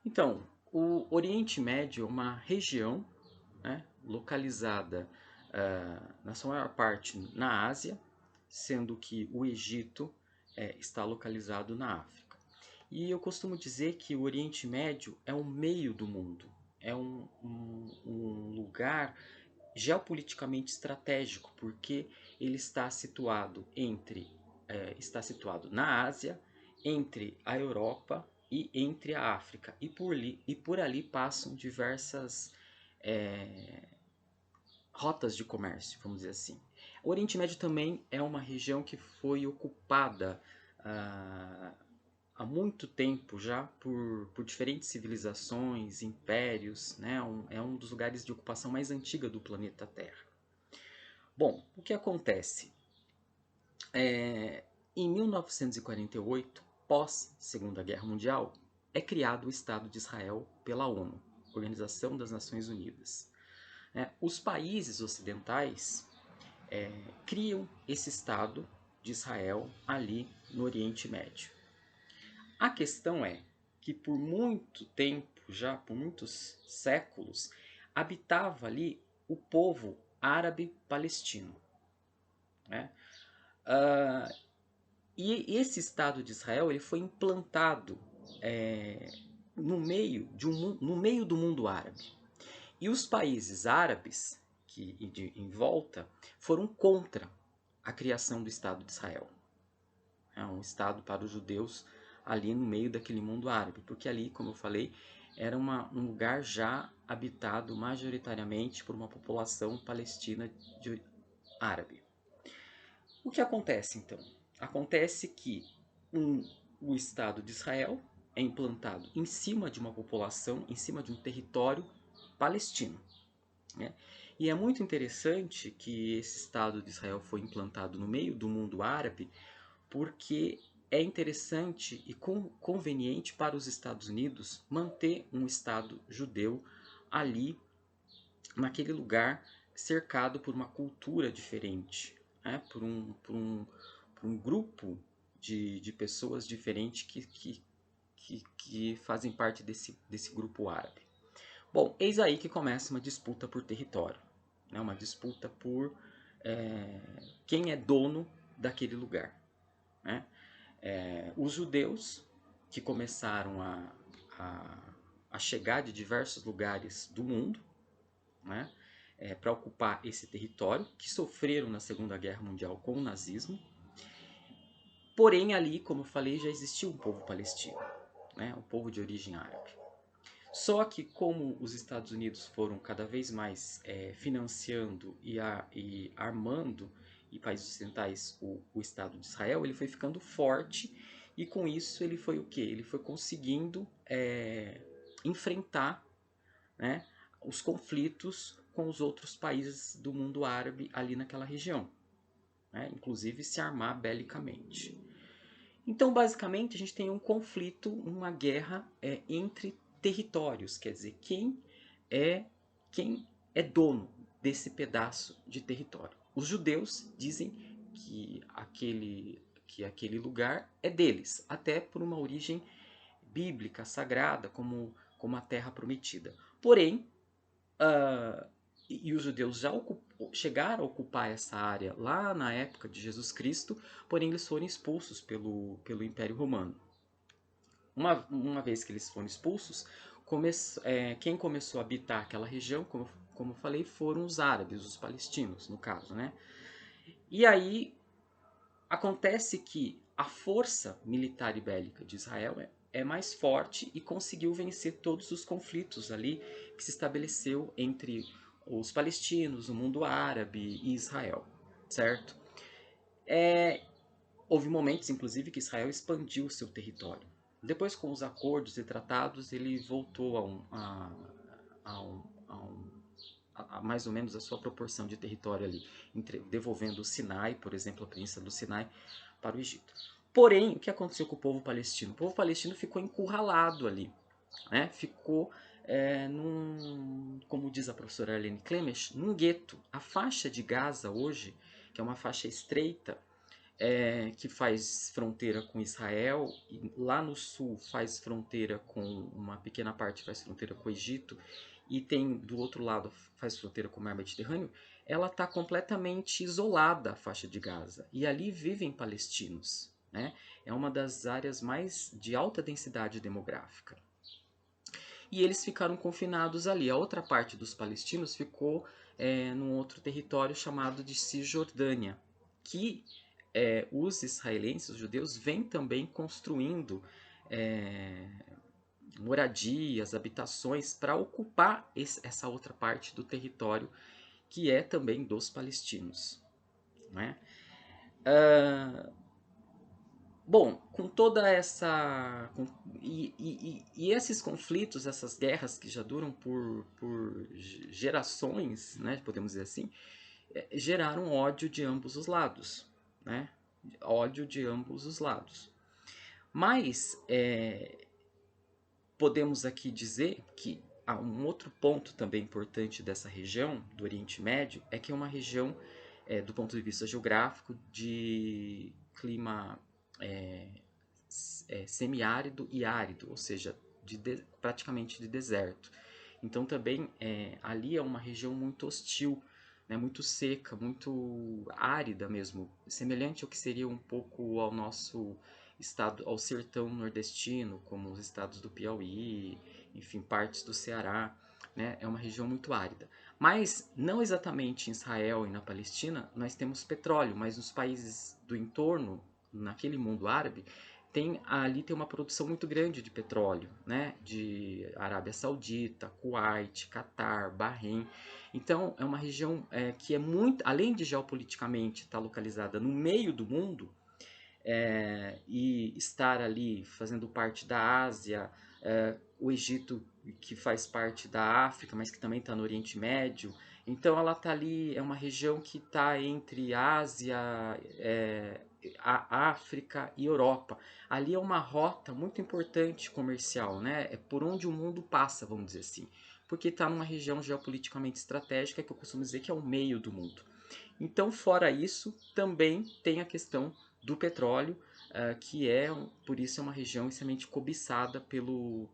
Então, o Oriente Médio é uma região, né, localizada na sua maior parte na Ásia, sendo que o Egito está localizado na África. E eu costumo dizer que o Oriente Médio é o meio do mundo, é um lugar geopoliticamente estratégico, porque ele está situado na Ásia, entre a Europa e entre a África, e por ali passam diversas é, rotas de comércio, vamos dizer assim. O Oriente Médio também é uma região que foi ocupada ah, há muito tempo já por diferentes civilizações, impérios, né? É um dos lugares de ocupação mais antiga do planeta Terra. Bom, o que acontece? Em 1948, pós Segunda Guerra Mundial, é criado o Estado de Israel pela ONU, Organização das Nações Unidas. Os países ocidentais criam esse Estado de Israel ali no Oriente Médio. A questão é que por muito tempo, já por muitos séculos, habitava ali o povo árabe palestino. Né? Ah, e esse Estado de Israel ele foi implantado no meio do mundo árabe. E os países árabes em volta foram contra a criação do Estado de Israel. É um Estado para os judeus ali no meio daquele mundo árabe, porque ali, como eu falei, era um lugar já habitado majoritariamente por uma população palestina árabe. O que acontece então? Acontece que um, o Estado de Israel é implantado em cima de uma população, em cima de um território palestino. Né? E é muito interessante que esse Estado de Israel foi implantado no meio do mundo árabe, porque é interessante e conveniente para os Estados Unidos manter um Estado judeu ali, naquele lugar, cercado por uma cultura diferente, né? Por um grupo de pessoas diferentes que fazem parte desse grupo árabe. Bom, eis aí que começa uma disputa por território, né? Uma disputa por quem é dono daquele lugar. Né? Os judeus que começaram a, a chegar de diversos lugares do mundo, né? Para ocupar esse território, que sofreram na Segunda Guerra Mundial com o nazismo. Porém, ali, como eu falei, já existia um povo palestino, né? Um povo de origem árabe. Só que como os Estados Unidos foram cada vez mais financiando e armando e países ocidentais o Estado de Israel, ele foi ficando forte e com isso ele foi o quê? Ele foi conseguindo enfrentar, né, os conflitos com os outros países do mundo árabe ali naquela região, né, inclusive se armar belicamente. Então, basicamente, a gente tem um conflito, uma guerra entre territórios, quer dizer, é quem é dono desse pedaço de território. Os judeus dizem que aquele lugar é deles, até por uma origem bíblica, sagrada, como a terra prometida. Porém, e os judeus já chegaram a ocupar essa área lá na época de Jesus Cristo, porém eles foram expulsos pelo Império Romano. Uma vez que eles foram expulsos, quem começou a habitar aquela região, como eu falei, foram os árabes, os palestinos, no caso. Né? E aí acontece que a força militar e bélica de Israel é mais forte e conseguiu vencer todos os conflitos ali que se estabeleceu entre os palestinos, o mundo árabe e Israel, certo? Houve momentos, inclusive, que Israel expandiu o seu território. Depois, com os acordos e tratados, ele voltou a, um, a, um, a mais ou menos a sua proporção de território ali, devolvendo o Sinai, por exemplo, a península do Sinai, para o Egito. Porém, o que aconteceu com o povo palestino? O povo palestino ficou encurralado ali, né? Ficou como diz a professora Arlene Clemens, num gueto. A faixa de Gaza hoje, que é uma faixa estreita, que faz fronteira com Israel, e lá no sul faz fronteira com uma pequena parte, faz fronteira com o Egito, e tem do outro lado faz fronteira com o Mar Mediterrâneo, ela está completamente isolada, a faixa de Gaza, e ali vivem palestinos, né? É uma das áreas mais de alta densidade demográfica. E eles ficaram confinados ali. A outra parte dos palestinos ficou num outro território chamado de Cisjordânia, que os israelenses, os judeus, vêm também construindo moradias, habitações para ocupar essa outra parte do território que é também dos palestinos. Né? Bom, com toda essa. E esses conflitos, essas guerras que já duram por gerações, né, podemos dizer assim, geraram ódio de ambos os lados. Né? Ódio de ambos os lados. Mas podemos aqui dizer que um outro ponto também importante dessa região do Oriente Médio é que é uma região, do ponto de vista geográfico, de clima semiárido e árido, ou seja, praticamente de deserto. Então também ali é uma região muito hostil, né, muito seca, muito árida mesmo, semelhante ao que seria um pouco ao nosso estado, ao sertão nordestino, como os estados do Piauí, enfim, partes do Ceará. Né, é uma região muito árida. Mas não exatamente em Israel e na Palestina nós temos petróleo, mas nos países do entorno, naquele mundo árabe, ali tem uma produção muito grande de petróleo, né? De Arábia Saudita, Kuwait, Catar, Bahrein. Então é uma região que é muito, além de geopoliticamente estar localizada no meio do mundo, e estar ali fazendo parte da Ásia, o Egito que faz parte da África, mas que também está no Oriente Médio. Então ela está ali, é uma região que está entre Ásia, a África e Europa. Ali é uma rota muito importante comercial, né? É por onde o mundo passa, vamos dizer assim. Porque está numa região geopoliticamente estratégica que eu costumo dizer que é o meio do mundo. Então, fora isso, também tem a questão do petróleo, que por isso é uma região extremamente cobiçada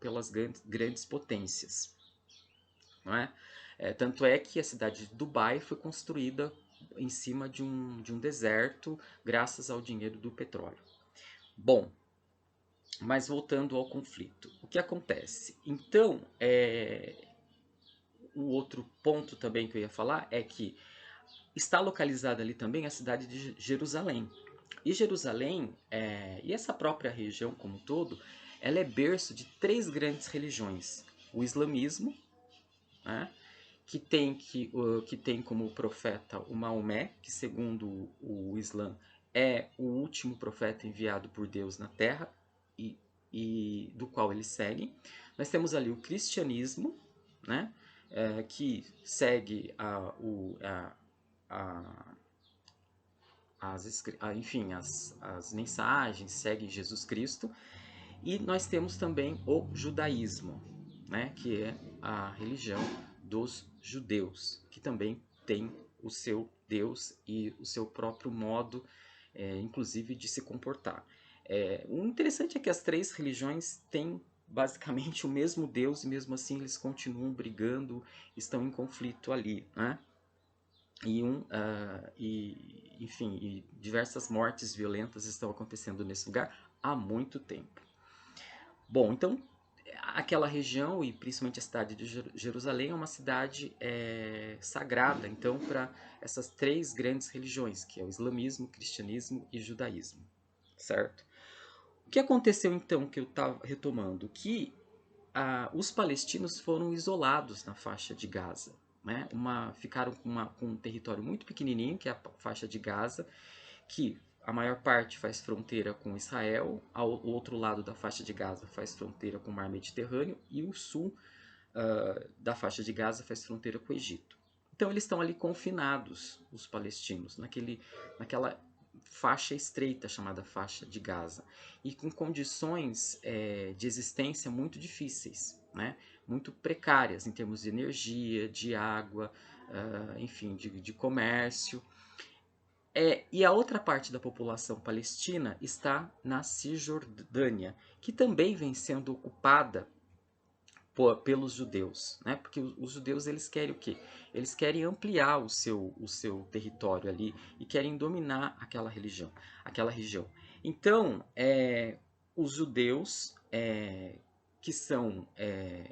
pelas grandes potências. Não é? Tanto é que a cidade de Dubai foi construída em cima de um deserto, graças ao dinheiro do petróleo. Bom, mas voltando ao conflito, o que acontece? Então, um outro ponto também que eu ia falar é que está localizada ali também a cidade de Jerusalém. E Jerusalém, e essa própria região como um todo, ela é berço de três grandes religiões. O islamismo, né, que tem como profeta o Maomé, que segundo o Islã é o último profeta enviado por Deus na Terra e do qual eles seguem. Nós temos ali o cristianismo, né, que segue a, enfim, as mensagens, segue Jesus Cristo. E nós temos também o judaísmo, né, que é a religião dos judeus, que também tem o seu Deus e o seu próprio modo, inclusive, de se comportar. O interessante é que as três religiões têm basicamente o mesmo Deus e mesmo assim eles continuam brigando, estão em conflito ali, né? Enfim, e diversas mortes violentas estão acontecendo nesse lugar há muito tempo. Bom, então aquela região e principalmente a cidade de Jerusalém é uma cidade sagrada, então, para essas três grandes religiões, que é o islamismo, o cristianismo e o judaísmo, certo? O que aconteceu então, que eu estava retomando, que os palestinos foram isolados na faixa de Gaza, né? Ficaram com um território muito pequenininho, que é a faixa de Gaza, que a maior parte faz fronteira com Israel, o outro lado da faixa de Gaza faz fronteira com o Mar Mediterrâneo e o sul da faixa de Gaza faz fronteira com o Egito. Então eles estão ali confinados, os palestinos, naquela faixa estreita chamada faixa de Gaza e com condições de existência muito difíceis, né? Muito precárias em termos de energia, de água, enfim, de comércio. E a outra parte da população palestina está na Cisjordânia, que também vem sendo ocupada pelos judeus, né? Porque os judeus eles querem o quê? Eles querem ampliar o seu território ali e querem dominar aquela região. Então, os judeus que são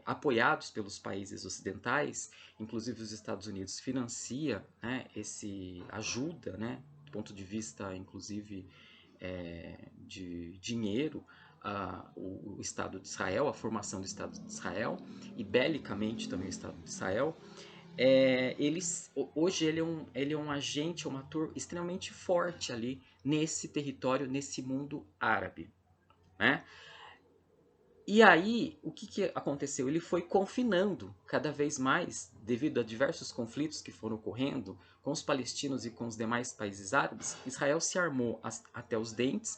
apoiados pelos países ocidentais, inclusive os Estados Unidos financia, né, esse ajuda, né, do ponto de vista inclusive de dinheiro, o Estado de Israel, a formação do Estado de Israel e belicamente também o Estado de Israel. Hoje ele é um agente, um ator extremamente forte ali nesse território, nesse mundo árabe, né? E aí, o que aconteceu? Ele foi confinando cada vez mais, devido a diversos conflitos que foram ocorrendo com os palestinos e com os demais países árabes. Israel se armou até os dentes,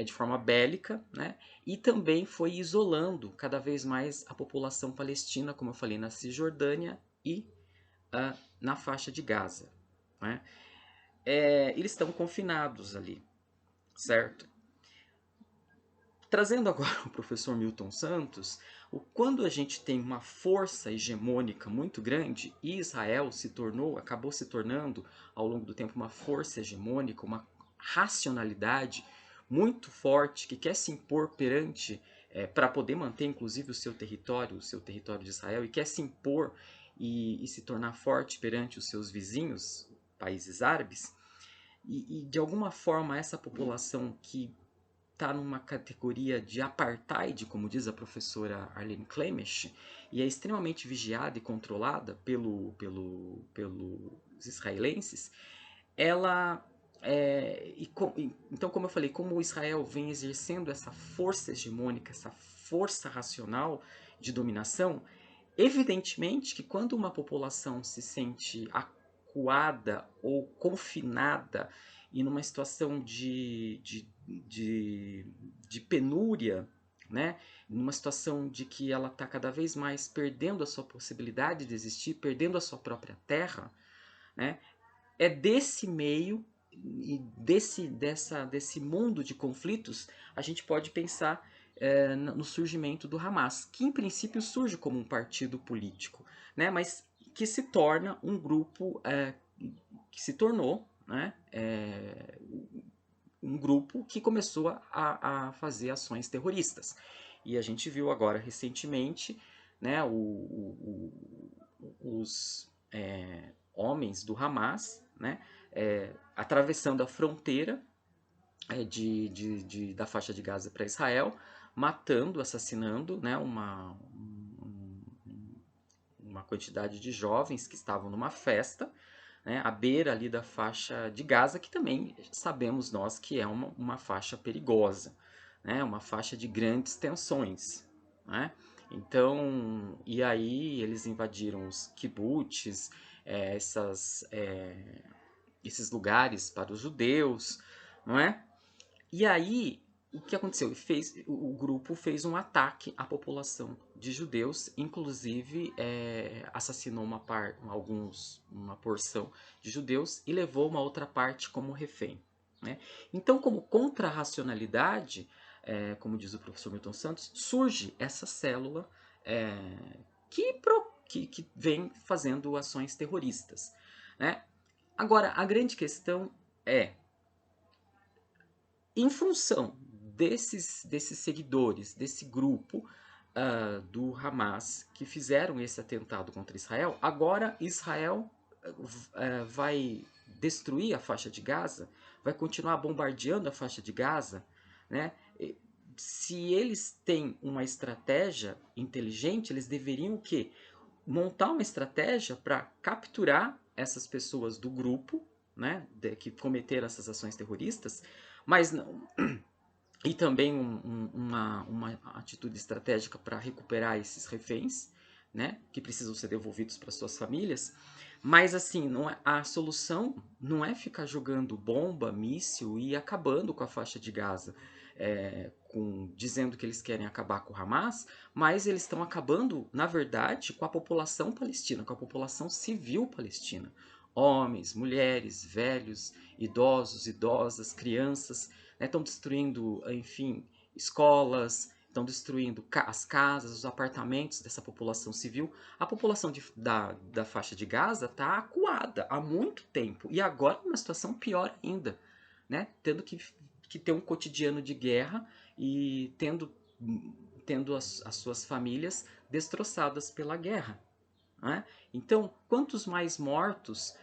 de forma bélica, né? E também foi isolando cada vez mais a população palestina, como eu falei, na Cisjordânia e na faixa de Gaza, né? Eles estão confinados ali, certo? Trazendo agora o professor Milton Santos, quando a gente tem uma força hegemônica muito grande, e Israel acabou se tornando ao longo do tempo uma força hegemônica, uma racionalidade muito forte que quer se impor perante, para poder manter inclusive o seu território de Israel, e quer se impor e se tornar forte perante os seus vizinhos, países árabes, e de alguma forma essa população que está numa categoria de apartheid, como diz a professora Arlene Klemisch, e é extremamente vigiada e controlada pelos israelenses, ela então, como eu falei, como Israel vem exercendo essa força hegemônica, essa força racional de dominação, evidentemente que quando uma população se sente acuada ou confinada e numa situação de penúria, né? Numa situação de que ela está cada vez mais perdendo a sua possibilidade de existir, perdendo a sua própria terra, né? É desse meio e desse mundo de conflitos a gente pode pensar no surgimento do Hamas, que em princípio surge como um partido político, né? Mas que se torna um grupo que se tornou, né? Um grupo que começou a fazer ações terroristas. E a gente viu agora recentemente, né, os homens do Hamas, né, atravessando a fronteira da faixa de Gaza para Israel, matando, assassinando, né, uma quantidade de jovens que estavam numa festa, né, à beira ali da faixa de Gaza, que também sabemos nós que é uma faixa perigosa, né, uma faixa de grandes tensões, né? Então, e aí eles invadiram os kibbutz, esses lugares para os judeus, não é? E aí, o que aconteceu? O grupo fez um ataque à população de judeus, inclusive assassinou uma porção de judeus e levou uma outra parte como refém, né? Então, como contra-racionalidade, como diz o professor Milton Santos, surge essa célula que vem fazendo ações terroristas, né? Agora, a grande questão é, em função desses seguidores, desse grupo do Hamas que fizeram esse atentado contra Israel, agora Israel vai destruir a faixa de Gaza, vai continuar bombardeando a faixa de Gaza, né? Se eles têm uma estratégia inteligente, eles deveriam o quê? Montar uma estratégia para capturar essas pessoas do grupo, né, que cometeram essas ações terroristas, mas não, e também uma atitude estratégica para recuperar esses reféns, né, que precisam ser devolvidos para suas famílias. Mas assim, a solução não é ficar jogando bomba, míssil e acabando com a faixa de Gaza, dizendo que eles querem acabar com o Hamas, mas eles estão acabando, na verdade, com a população palestina, com a população civil palestina. Homens, mulheres, velhos, idosos, idosas, crianças, né, estão destruindo, enfim, escolas, estão destruindo as casas, os apartamentos dessa população civil. A população da faixa de Gaza está acuada há muito tempo e agora numa situação pior ainda, né, tendo que ter um cotidiano de guerra e tendo as suas famílias destroçadas pela guerra. Né? Então, quantos mais mortos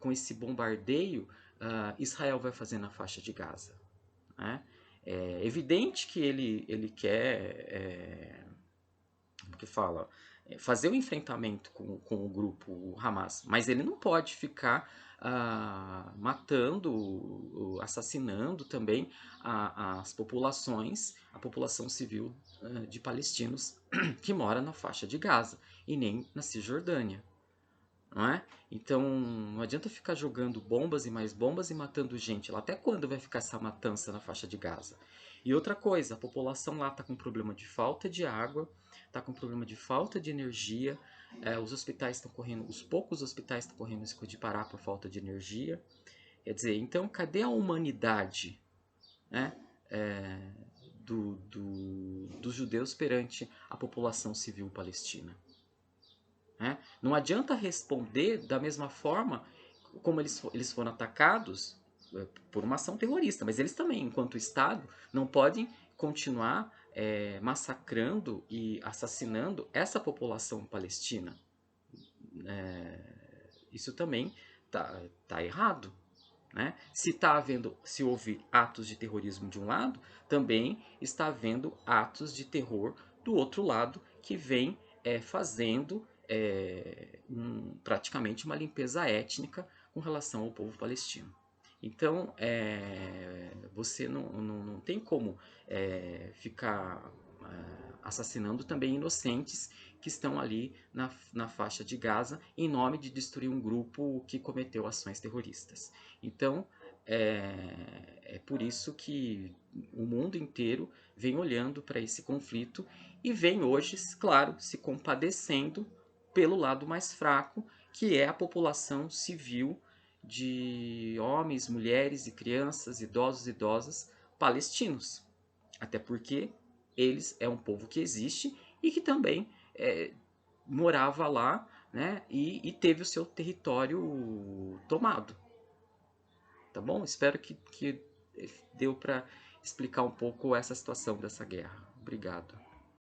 com esse bombardeio Israel vai fazer na faixa de Gaza? Né? É evidente que ele quer, como que fala, fazer o enfrentamento com o grupo Hamas, mas ele não pode ficar matando, assassinando também as populações, a população civil de palestinos que mora na faixa de Gaza e nem na Cisjordânia. Não é? Então não adianta ficar jogando bombas e mais bombas e matando gente lá. Até quando vai ficar essa matança na faixa de Gaza? E outra coisa, a população lá está com problema de falta de água, está com problema de falta de energia, os hospitais estão correndo, os poucos hospitais estão correndo risco de parar por falta de energia. Quer dizer, então cadê a humanidade, né, dos judeus perante a população civil palestina? Né? Não adianta responder da mesma forma como eles foram atacados por uma ação terrorista, mas eles também, enquanto Estado, não podem continuar massacrando e assassinando essa população palestina. Isso também tá errado. Né? Se houve atos de terrorismo de um lado, também está havendo atos de terror do outro lado que vem fazendo praticamente uma limpeza étnica com relação ao povo palestino. Então, você não tem como ficar assassinando também inocentes que estão ali na faixa de Gaza em nome de destruir um grupo que cometeu ações terroristas. Então, é por isso que o mundo inteiro vem olhando para esse conflito e vem hoje, claro, se compadecendo pelo lado mais fraco, que é a população civil de homens, mulheres e crianças, idosos e idosas palestinos. Até porque eles é um povo que existe e que também morava lá, né, e teve o seu território tomado. Tá bom? Espero que deu para explicar um pouco essa situação dessa guerra. Obrigado.